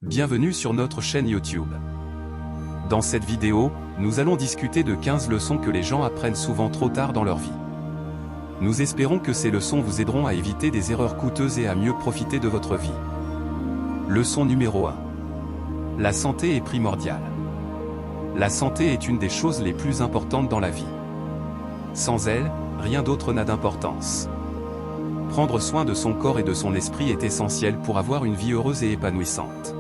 Bienvenue sur notre chaîne YouTube. Dans cette vidéo, nous allons discuter de 15 leçons que les gens apprennent souvent trop tard dans leur vie. Nous espérons que ces leçons vous aideront à éviter des erreurs coûteuses et à mieux profiter de votre vie. Leçon numéro 1. La santé est primordiale. La santé est une des choses les plus importantes dans la vie. Sans elle, rien d'autre n'a d'importance. Prendre soin de son corps et de son esprit est essentiel pour avoir une vie heureuse et épanouissante.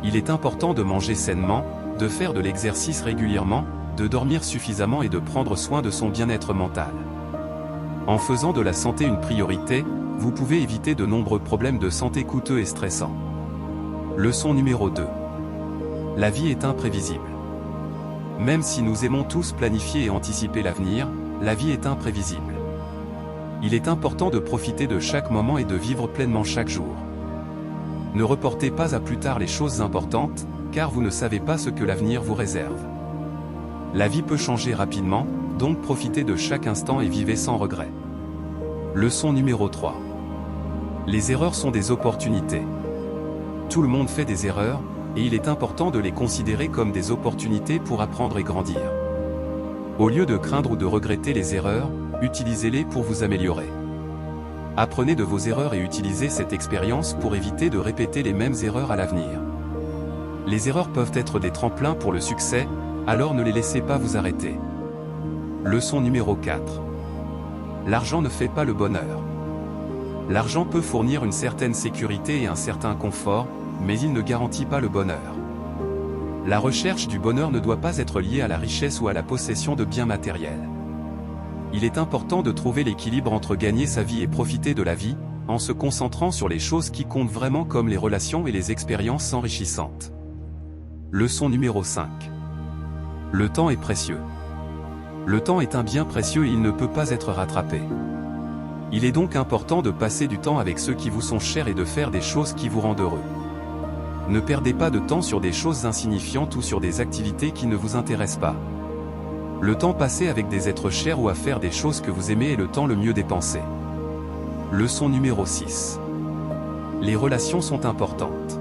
Il est important de manger sainement, de faire de l'exercice régulièrement, de dormir suffisamment et de prendre soin de son bien-être mental. En faisant de la santé une priorité, vous pouvez éviter de nombreux problèmes de santé coûteux et stressants. Leçon numéro 2. La vie est imprévisible. Même si nous aimons tous planifier et anticiper l'avenir, la vie est imprévisible. Il est important de profiter de chaque moment et de vivre pleinement chaque jour. Ne reportez pas à plus tard les choses importantes, car vous ne savez pas ce que l'avenir vous réserve. La vie peut changer rapidement, donc profitez de chaque instant et vivez sans regret. Leçon numéro 3. Les erreurs sont des opportunités. Tout le monde fait des erreurs, et il est important de les considérer comme des opportunités pour apprendre et grandir. Au lieu de craindre ou de regretter les erreurs, utilisez-les pour vous améliorer. Apprenez de vos erreurs et utilisez cette expérience pour éviter de répéter les mêmes erreurs à l'avenir. Les erreurs peuvent être des tremplins pour le succès, alors ne les laissez pas vous arrêter. Leçon numéro 4. L'argent ne fait pas le bonheur. L'argent peut fournir une certaine sécurité et un certain confort, mais il ne garantit pas le bonheur. La recherche du bonheur ne doit pas être liée à la richesse ou à la possession de biens matériels. Il est important de trouver l'équilibre entre gagner sa vie et profiter de la vie, en se concentrant sur les choses qui comptent vraiment comme les relations et les expériences enrichissantes. Leçon numéro 5. Le temps est précieux. Le temps est un bien précieux et il ne peut pas être rattrapé. Il est donc important de passer du temps avec ceux qui vous sont chers et de faire des choses qui vous rendent heureux. Ne perdez pas de temps sur des choses insignifiantes ou sur des activités qui ne vous intéressent pas. Le temps passé avec des êtres chers ou à faire des choses que vous aimez est le temps le mieux dépensé. Leçon numéro 6. Les relations sont importantes.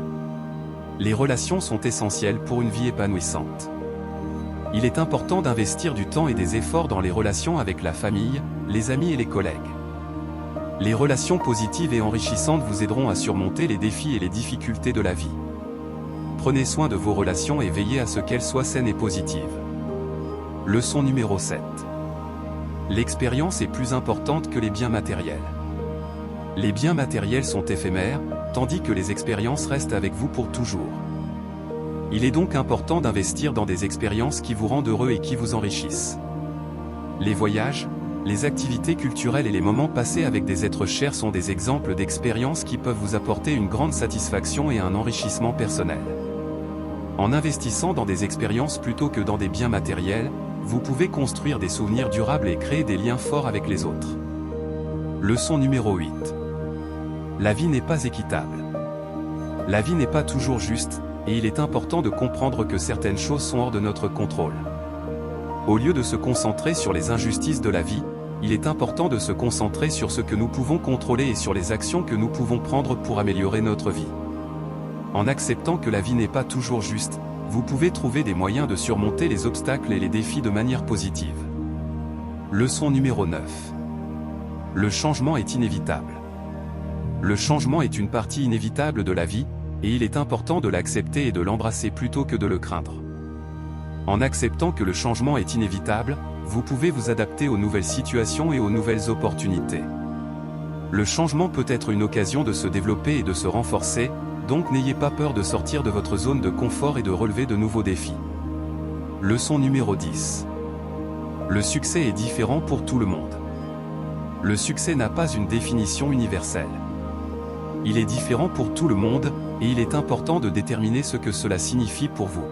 Les relations sont essentielles pour une vie épanouissante. Il est important d'investir du temps et des efforts dans les relations avec la famille, les amis et les collègues. Les relations positives et enrichissantes vous aideront à surmonter les défis et les difficultés de la vie. Prenez soin de vos relations et veillez à ce qu'elles soient saines et positives. Leçon numéro 7. L'expérience est plus importante que les biens matériels. Les biens matériels sont éphémères, tandis que les expériences restent avec vous pour toujours. Il est donc important d'investir dans des expériences qui vous rendent heureux et qui vous enrichissent. Les voyages, les activités culturelles et les moments passés avec des êtres chers sont des exemples d'expériences qui peuvent vous apporter une grande satisfaction et un enrichissement personnel. En investissant dans des expériences plutôt que dans des biens matériels, vous pouvez construire des souvenirs durables et créer des liens forts avec les autres. Leçon numéro 8. La vie n'est pas équitable. La vie n'est pas toujours juste, et il est important de comprendre que certaines choses sont hors de notre contrôle. Au lieu de se concentrer sur les injustices de la vie, il est important de se concentrer sur ce que nous pouvons contrôler et sur les actions que nous pouvons prendre pour améliorer notre vie. En acceptant que la vie n'est pas toujours juste, vous pouvez trouver des moyens de surmonter les obstacles et les défis de manière positive. Leçon numéro 9. Le changement est inévitable. Le changement est une partie inévitable de la vie, et il est important de l'accepter et de l'embrasser plutôt que de le craindre. En acceptant que le changement est inévitable, vous pouvez vous adapter aux nouvelles situations et aux nouvelles opportunités. Le changement peut être une occasion de se développer et de se renforcer, donc n'ayez pas peur de sortir de votre zone de confort et de relever de nouveaux défis. Leçon numéro 10. Le succès est différent pour tout le monde. Le succès n'a pas une définition universelle. Il est différent pour tout le monde, et il est important de déterminer ce que cela signifie pour vous.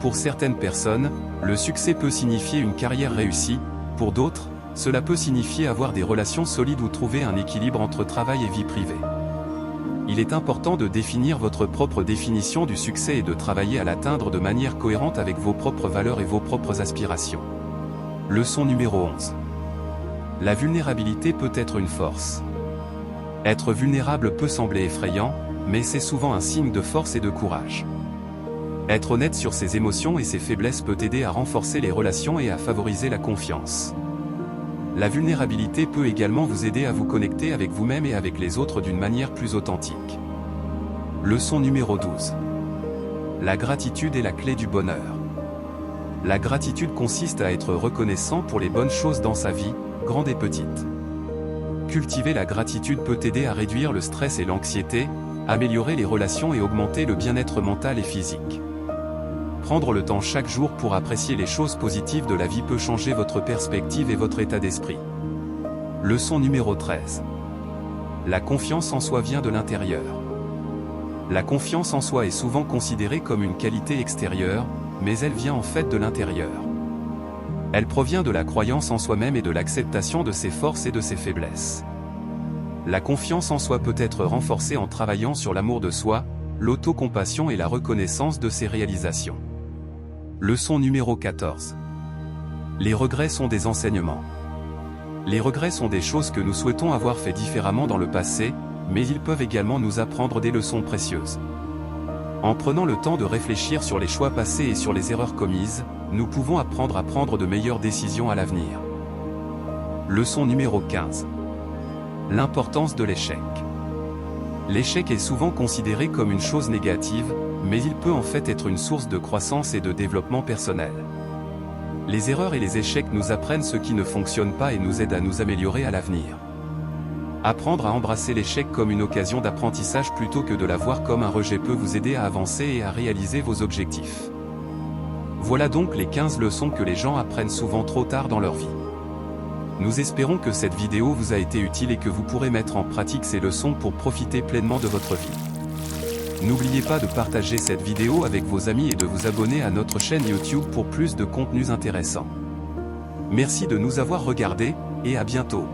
Pour certaines personnes, le succès peut signifier une carrière réussie, pour d'autres, cela peut signifier avoir des relations solides ou trouver un équilibre entre travail et vie privée. Il est important de définir votre propre définition du succès et de travailler à l'atteindre de manière cohérente avec vos propres valeurs et vos propres aspirations. Leçon numéro 11. La vulnérabilité peut être une force. Être vulnérable peut sembler effrayant, mais c'est souvent un signe de force et de courage. Être honnête sur ses émotions et ses faiblesses peut aider à renforcer les relations et à favoriser la confiance. La vulnérabilité peut également vous aider à vous connecter avec vous-même et avec les autres d'une manière plus authentique. Leçon numéro 12. La gratitude est la clé du bonheur. La gratitude consiste à être reconnaissant pour les bonnes choses dans sa vie, grandes et petites. Cultiver la gratitude peut aider à réduire le stress et l'anxiété, améliorer les relations et augmenter le bien-être mental et physique. Prendre le temps chaque jour pour apprécier les choses positives de la vie peut changer votre perspective et votre état d'esprit. Leçon numéro 13. La confiance en soi vient de l'intérieur. La confiance en soi est souvent considérée comme une qualité extérieure, mais elle vient en fait de l'intérieur. Elle provient de la croyance en soi-même et de l'acceptation de ses forces et de ses faiblesses. La confiance en soi peut être renforcée en travaillant sur l'amour de soi, l'autocompassion et la reconnaissance de ses réalisations. Leçon numéro 14. Les regrets sont des enseignements. Les regrets sont des choses que nous souhaitons avoir fait différemment dans le passé, mais ils peuvent également nous apprendre des leçons précieuses. En prenant le temps de réfléchir sur les choix passés et sur les erreurs commises, nous pouvons apprendre à prendre de meilleures décisions à l'avenir. Leçon numéro 15. L'importance de l'échec. L'échec est souvent considéré comme une chose négative, mais il peut en fait être une source de croissance et de développement personnel. Les erreurs et les échecs nous apprennent ce qui ne fonctionne pas et nous aident à nous améliorer à l'avenir. Apprendre à embrasser l'échec comme une occasion d'apprentissage plutôt que de la voir comme un rejet peut vous aider à avancer et à réaliser vos objectifs. Voilà donc les 15 leçons que les gens apprennent souvent trop tard dans leur vie. Nous espérons que cette vidéo vous a été utile et que vous pourrez mettre en pratique ces leçons pour profiter pleinement de votre vie. N'oubliez pas de partager cette vidéo avec vos amis et de vous abonner à notre chaîne YouTube pour plus de contenus intéressants. Merci de nous avoir regardés, et à bientôt.